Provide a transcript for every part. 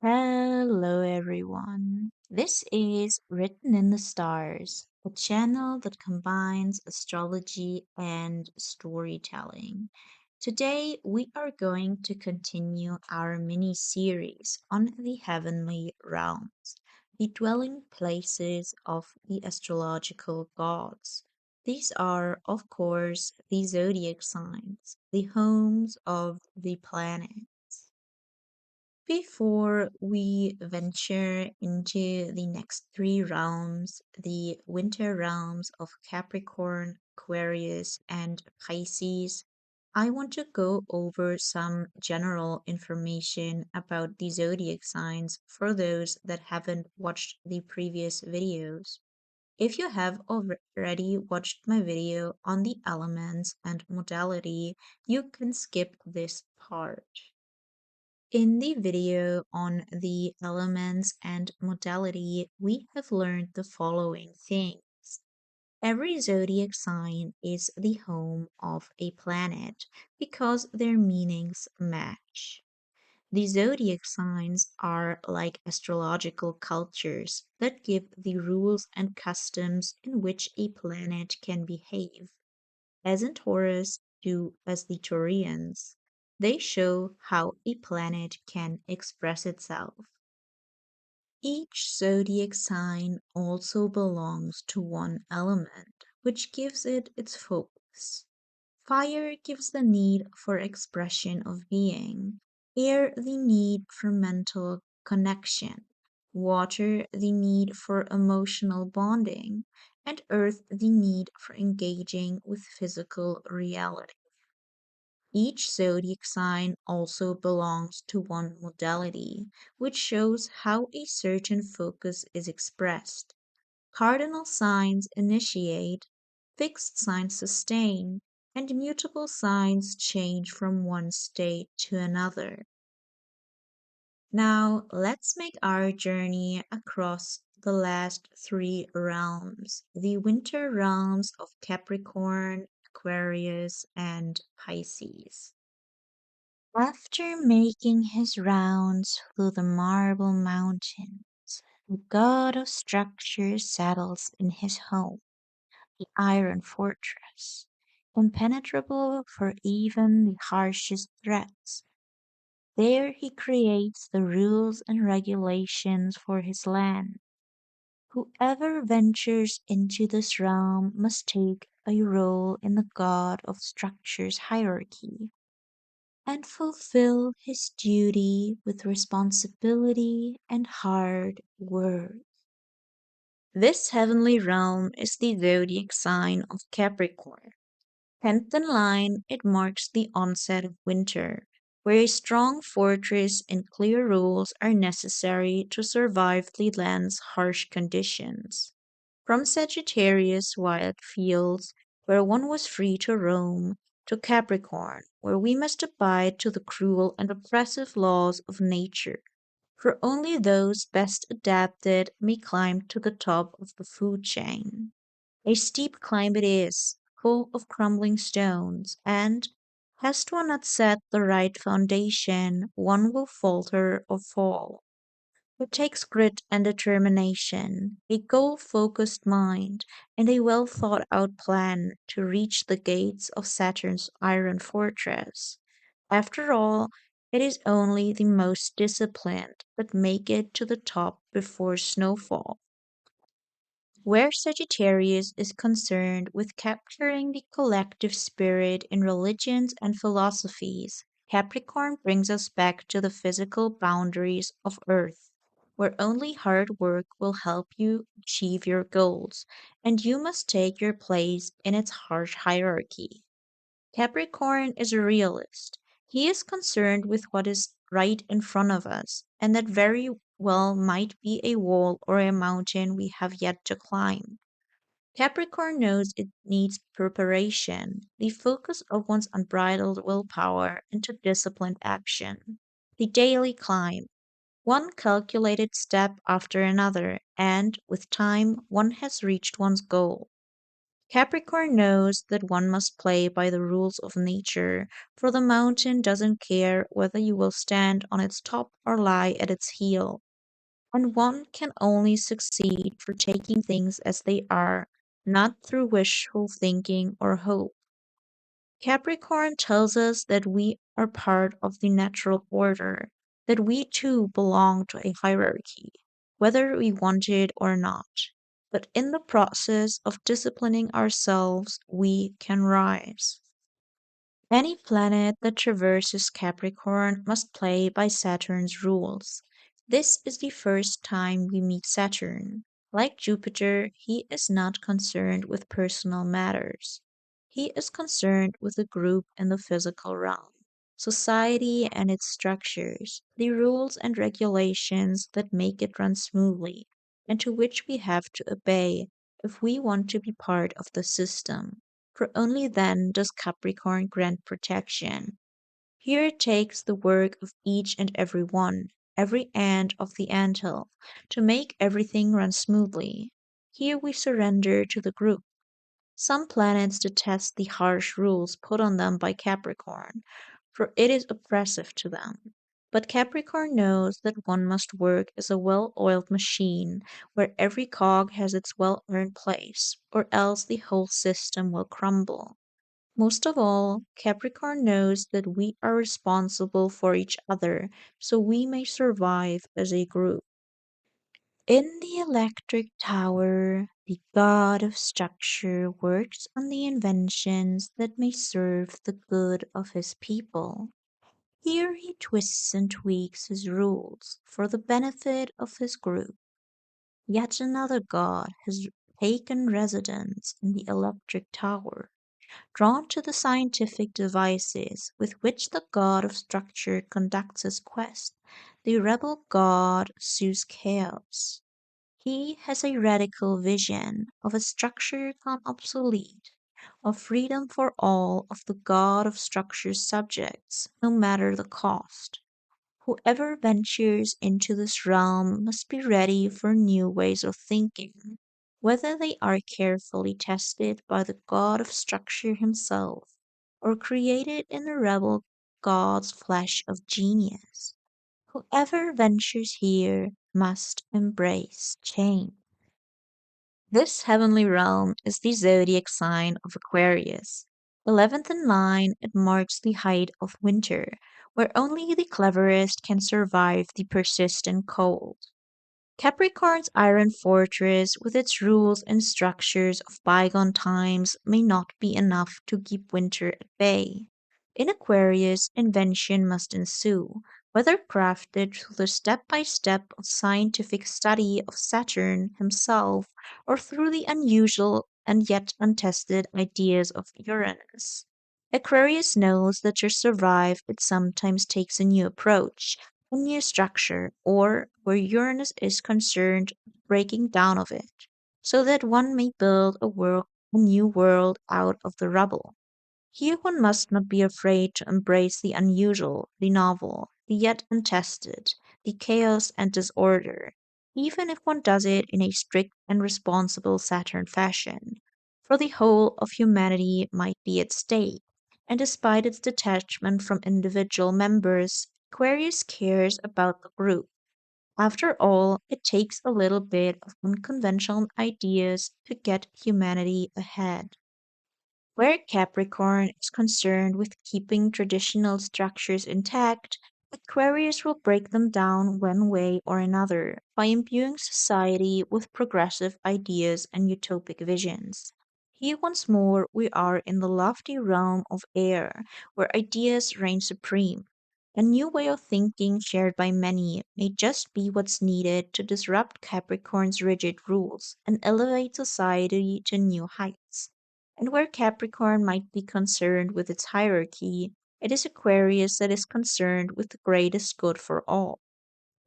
Hello, everyone. This is Written in the Stars, a channel that combines astrology and storytelling. Today, we are going to continue our mini series on the heavenly realms, the dwelling places of the astrological gods. These are, of course, the zodiac signs, the homes of the planets. Before we venture into the next three realms, the winter realms of Capricorn, Aquarius, and Pisces, I want to go over some general information about the zodiac signs for those that haven't watched the previous videos. If you have already watched my video on the elements and modality, you can skip this part. In the video on the elements and modality, we have learned the following things. Every zodiac sign is the home of a planet because their meanings match. The zodiac signs are like astrological cultures that give the rules and customs in which a planet can behave as in Taurus do as the Taurians. They show how a planet can express itself. Each zodiac sign also belongs to one element, which gives it its focus. Fire gives the need for expression of being, air the need for mental connection, water the need for emotional bonding, and earth the need for engaging with physical reality. Each zodiac sign also belongs to one modality, which shows how a certain focus is expressed. Cardinal signs initiate, fixed signs sustain, and mutable signs change from one state to another. Now, let's make our journey across the last three realms, the winter realms of Capricorn, Aquarius, and Pisces. After making his rounds through the Marble Mountain, the god of structure settles in his home, the Iron Fortress, impenetrable for even the harshest threats. There he creates the rules and regulations for his land. Whoever ventures into this realm must take a role in the god of structure's hierarchy and fulfill his duty with responsibility and hard work. This heavenly realm is the zodiac sign of Capricorn. Tenth in line, it marks the onset of winter, where a strong fortress and clear rules are necessary to survive the land's harsh conditions. From Sagittarius' wild fields, where one was free to roam, to Capricorn, where we must abide to the cruel and oppressive laws of nature, for only those best adapted may climb to the top of the food chain. A steep climb it is, full of crumbling stones, and, has one not set the right foundation, one will falter or fall. It takes grit and determination, a goal focused mind, and a well thought out plan to reach the gates of Saturn's iron fortress. After all, it is only the most disciplined that make it to the top before snowfall. Where Sagittarius is concerned with capturing the collective spirit in religions and philosophies, Capricorn brings us back to the physical boundaries of Earth, where only hard work will help you achieve your goals, and you must take your place in its harsh hierarchy. Capricorn is a realist. He is concerned with what is right in front of us, and that very well might be a wall or a mountain we have yet to climb. Capricorn knows it needs preparation, the focus of one's unbridled willpower into disciplined action. The daily climb, one calculated step after another, and with time one has reached one's goal. Capricorn knows that one must play by the rules of nature, for the mountain doesn't care whether you will stand on its top or lie at its heel, and one can only succeed for taking things as they are, not through wishful thinking or hope. Capricorn tells us that we are part of the natural order, that we too belong to a hierarchy, whether we want it or not. But in the process of disciplining ourselves, we can rise. Any planet that traverses Capricorn must play by Saturn's rules. This is the first time we meet Saturn. Like Jupiter, he is not concerned with personal matters. He is concerned with the group and the physical realm, society and its structures, the rules and regulations that make it run smoothly, and to which we have to obey if we want to be part of the system, for only then does Capricorn grant protection. Here it takes the work of each and every one, every ant of the anthill, to make everything run smoothly. Here we surrender to the group. Some planets detest the harsh rules put on them by Capricorn, for it is oppressive to them. But Capricorn knows that one must work as a well oiled machine, where every cog has its well earned place, or else the whole system will crumble. Most of all, Capricorn knows that we are responsible for each other, so we may survive as a group. In the electric tower, the god of structure works on the inventions that may serve the good of his people. Here he twists and tweaks his rules for the benefit of his group. Yet another god has taken residence in the electric tower, drawn to the scientific devices with which the god of structure conducts his quest, the rebel god Zeus Chaos. He has a radical vision of a structure gone obsolete, of freedom for all of the god of structure's subjects, no matter the cost. Whoever ventures into this realm must be ready for new ways of thinking, whether they are carefully tested by the god of structure himself, or created in the rebel god's flesh of genius. Whoever ventures here must embrace change. This heavenly realm is the zodiac sign of Aquarius. 11th in line, it marks the height of winter, where only the cleverest can survive the persistent cold. Capricorn's iron fortress, with its rules and structures of bygone times, may not be enough to keep winter at bay. In Aquarius, invention must ensue, whether crafted through the step by step of scientific study of Saturn himself or through the unusual and yet untested ideas of Uranus. Aquarius knows that to survive it sometimes takes a new approach, a new structure, or, where Uranus is concerned, breaking down of it, so that one may build a new world out of the rubble. Here one must not be afraid to embrace the unusual, the novel, the yet untested, the chaos and disorder, even if one does it in a strict and responsible Saturn fashion, for the whole of humanity might be at stake, and despite its detachment from individual members, Aquarius cares about the group. After all, it takes a little bit of unconventional ideas to get humanity ahead. Where Capricorn is concerned with keeping traditional structures intact, Aquarius will break them down one way or another by imbuing society with progressive ideas and utopic visions. Here once more we are in the lofty realm of air, where ideas reign supreme. A new way of thinking shared by many may just be what's needed to disrupt Capricorn's rigid rules and elevate society to new heights. And where Capricorn might be concerned with its hierarchy, it is Aquarius that is concerned with the greatest good for all.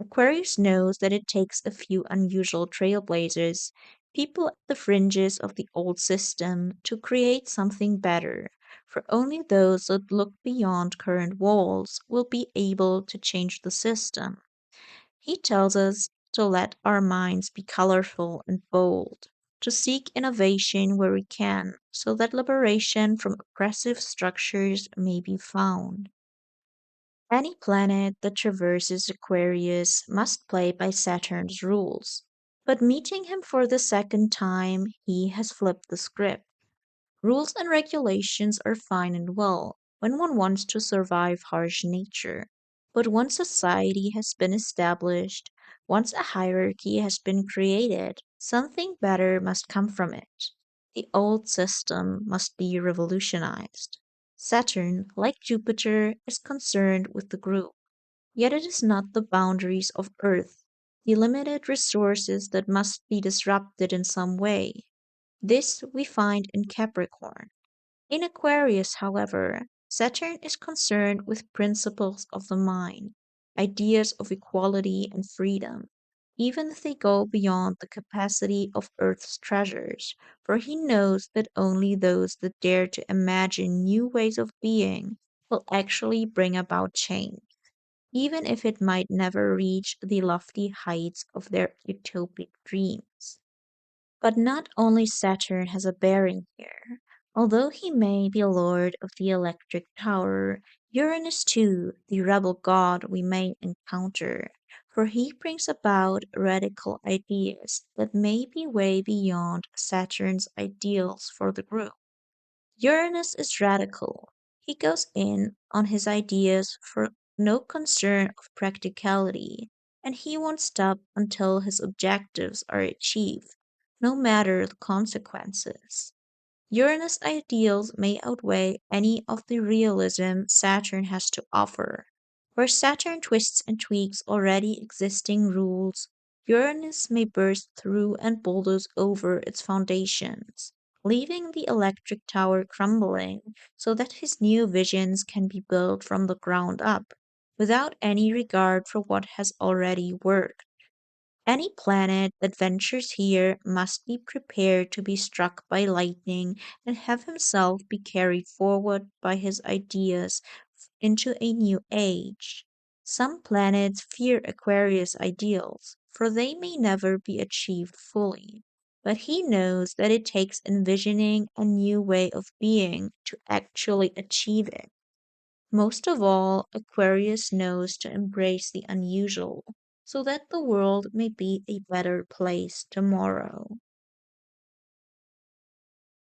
Aquarius knows that it takes a few unusual trailblazers, people at the fringes of the old system, to create something better, for only those that look beyond current walls will be able to change the system. He tells us to let our minds be colorful and bold. to seek innovation where we can, so that liberation from oppressive structures may be found. Any planet that traverses Aquarius must play by Saturn's rules. But meeting him for the second time, he has flipped the script. Rules and regulations are fine and well when one wants to survive harsh nature. But once society has been established, once a hierarchy has been created, something better must come from it. The old system must be revolutionized. Saturn, like Jupiter, is concerned with the group, yet it is not the boundaries of Earth, the limited resources that must be disrupted in some way. This we find in Capricorn. In Aquarius, however, Saturn is concerned with principles of the mind, ideas of equality and freedom, even if they go beyond the capacity of Earth's treasures, for he knows that only those that dare to imagine new ways of being will actually bring about change, even if it might never reach the lofty heights of their utopic dreams. But not only Saturn has a bearing here. Although he may be lord of the electric tower, Uranus too, the rebel god we may encounter, for he brings about radical ideas that may be way beyond Saturn's ideals for the group. Uranus is radical. He goes in on his ideas for no concern of practicality, and he won't stop until his objectives are achieved, no matter the consequences. Uranus ideals may outweigh any of the realism Saturn has to offer. Where Saturn twists and tweaks already existing rules, Uranus may burst through and bulldoze over its foundations, leaving the electric tower crumbling so that his new visions can be built from the ground up, without any regard for what has already worked. Any planet that ventures here must be prepared to be struck by lightning and have himself be carried forward by his ideas into a new age. Some planets fear Aquarius ideals, for they may never be achieved fully. But he knows that it takes envisioning a new way of being to actually achieve it. Most of all, Aquarius knows to embrace the unusual, so that the world may be a better place tomorrow.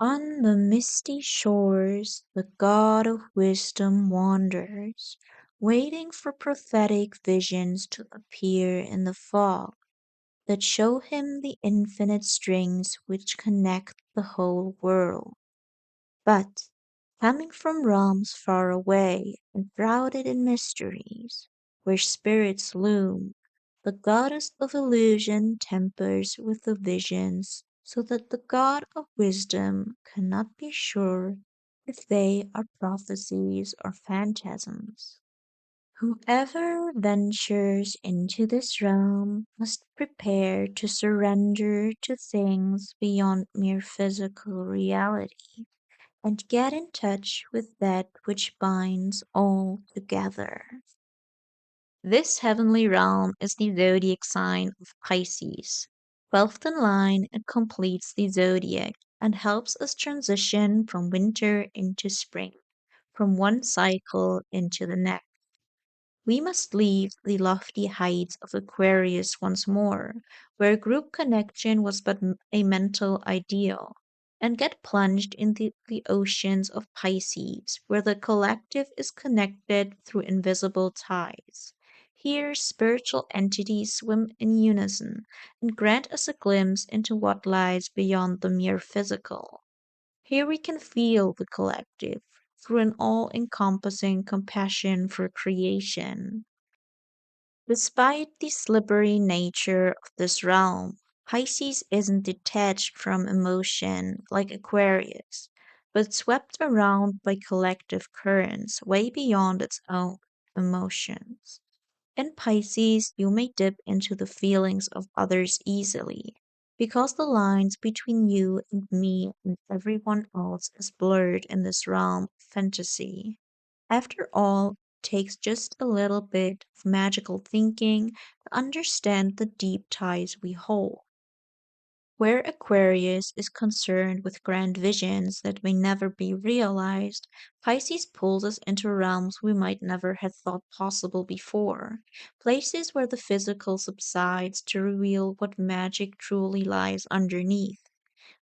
On the misty shores, the god of wisdom wanders, waiting for prophetic visions to appear in the fog that show him the infinite strings which connect the whole world. But, coming from realms far away and shrouded in mysteries, where spirits loom, the goddess of illusion tempers with the visions, so that the god of wisdom cannot be sure if they are prophecies or phantasms. Whoever ventures into this realm must prepare to surrender to things beyond mere physical reality and get in touch with that which binds all together. This heavenly realm is the zodiac sign of Pisces. 12th in line, it completes the zodiac and helps us transition from winter into spring, from one cycle into the next. We must leave the lofty heights of Aquarius once more, where group connection was but a mental ideal, and get plunged into the oceans of Pisces, where the collective is connected through invisible ties. Here, spiritual entities swim in unison and grant us a glimpse into what lies beyond the mere physical. Here we can feel the collective through an all encompassing compassion for creation. Despite the slippery nature of this realm, Pisces isn't detached from emotion like Aquarius, but swept around by collective currents way beyond its own emotions. In Pisces, you may dip into the feelings of others easily, because the lines between you and me and everyone else is blurred in this realm of fantasy. After all, it takes just a little bit of magical thinking to understand the deep ties we hold. Where Aquarius is concerned with grand visions that may never be realized, Pisces pulls us into realms we might never have thought possible before, places where the physical subsides to reveal what magic truly lies underneath.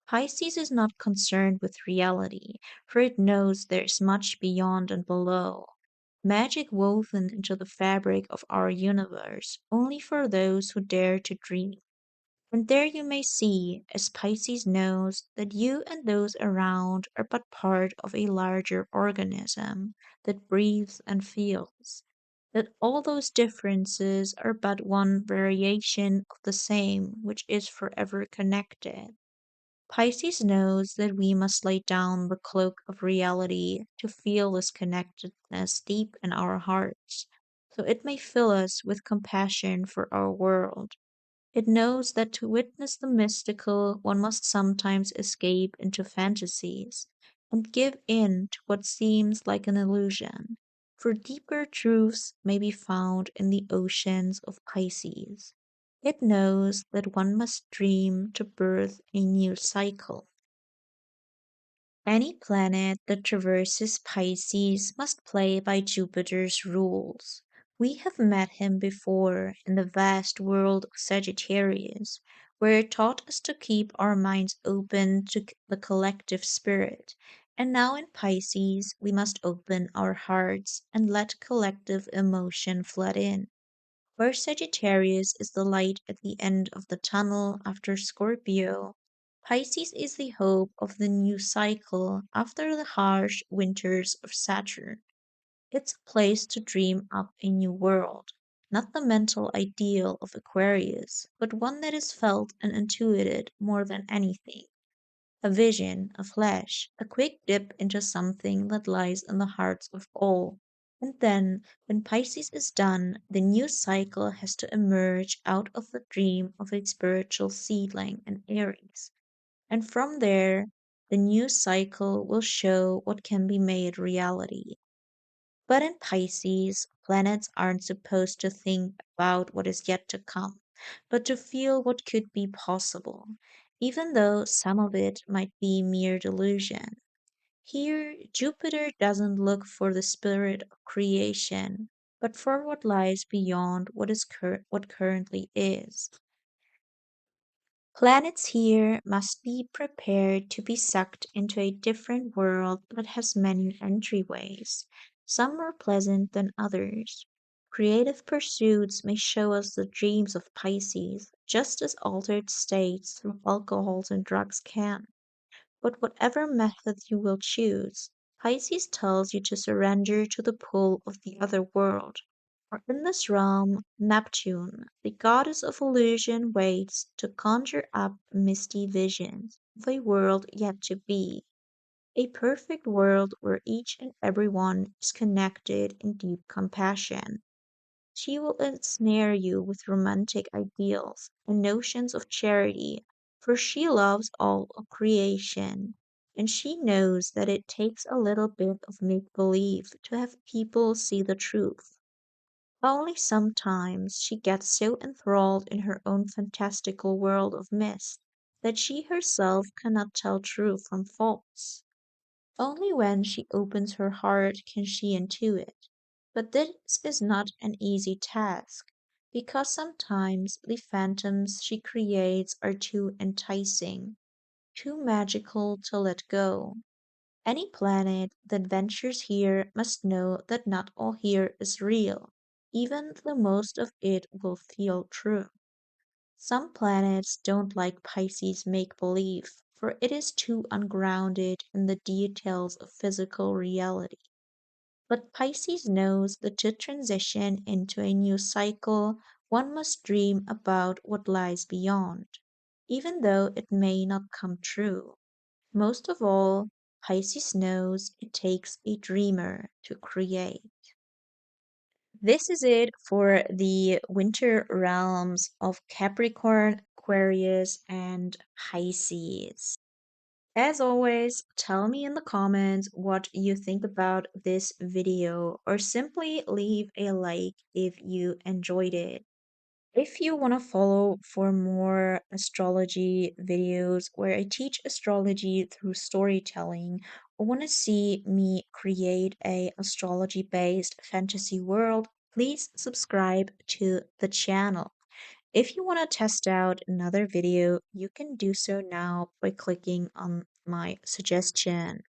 Pisces is not concerned with reality, for it knows there is much beyond and below. Magic woven into the fabric of our universe, only for those who dare to dream. And there you may see, as Pisces knows, that you and those around are but part of a larger organism that breathes and feels. That all those differences are but one variation of the same which is forever connected. Pisces knows that we must lay down the cloak of reality to feel this connectedness deep in our hearts, so it may fill us with compassion for our world. It knows that to witness the mystical one must sometimes escape into fantasies and give in to what seems like an illusion, for deeper truths may be found in the oceans of Pisces. It knows that one must dream to birth a new cycle. Any planet that traverses Pisces must play by Jupiter's rules. We have met him before in the vast world of Sagittarius, where it taught us to keep our minds open to the collective spirit, and now in Pisces we must open our hearts and let collective emotion flood in. Where Sagittarius is the light at the end of the tunnel after Scorpio, Pisces is the hope of the new cycle after the harsh winters of Saturn. It's a place to dream up a new world, not the mental ideal of Aquarius, but one that is felt and intuited more than anything. A vision, a flash, a quick dip into something that lies in the hearts of all. And then, when Pisces is done, the new cycle has to emerge out of the dream of a spiritual seedling in Aries. And from there, the new cycle will show what can be made reality. But in Pisces, planets aren't supposed to think about what is yet to come, but to feel what could be possible, even though some of it might be mere delusion. Here, Jupiter doesn't look for the spirit of creation, but for what lies beyond what currently is. Planets here must be prepared to be sucked into a different world that has many entryways, some more pleasant than others. Creative pursuits may show us the dreams of Pisces, just as altered states through alcohols and drugs can. But whatever method you will choose, Pisces tells you to surrender to the pull of the other world. For in this realm, Neptune, the goddess of illusion, waits to conjure up misty visions of a world yet to be, a perfect world where each and every one is connected in deep compassion. She will ensnare you with romantic ideals and notions of charity, for she loves all of creation, and she knows that it takes a little bit of make believe to have people see the truth. Only sometimes she gets so enthralled in her own fantastical world of mist that she herself cannot tell true from false. Only when she opens her heart can she intuit. But this is not an easy task, because sometimes the phantoms she creates are too enticing, too magical to let go. Any planet that ventures here must know that not all here is real, even though most of it will feel true. Some planets don't like Pisces make believe, for it is too ungrounded in the details of physical reality. But Pisces knows that to transition into a new cycle, one must dream about what lies beyond, even though it may not come true. Most of all, Pisces knows it takes a dreamer to create. This is it for the winter realms of Capricorn, Aquarius, and Pisces. As always, tell me in the comments what you think about this video, or simply leave a like if you enjoyed it. If you want to follow for more astrology videos where I teach astrology through storytelling, or want to see me create a astrology based fantasy world, please subscribe to the channel. If you want to test out another video, you can do so now by clicking on my suggestion.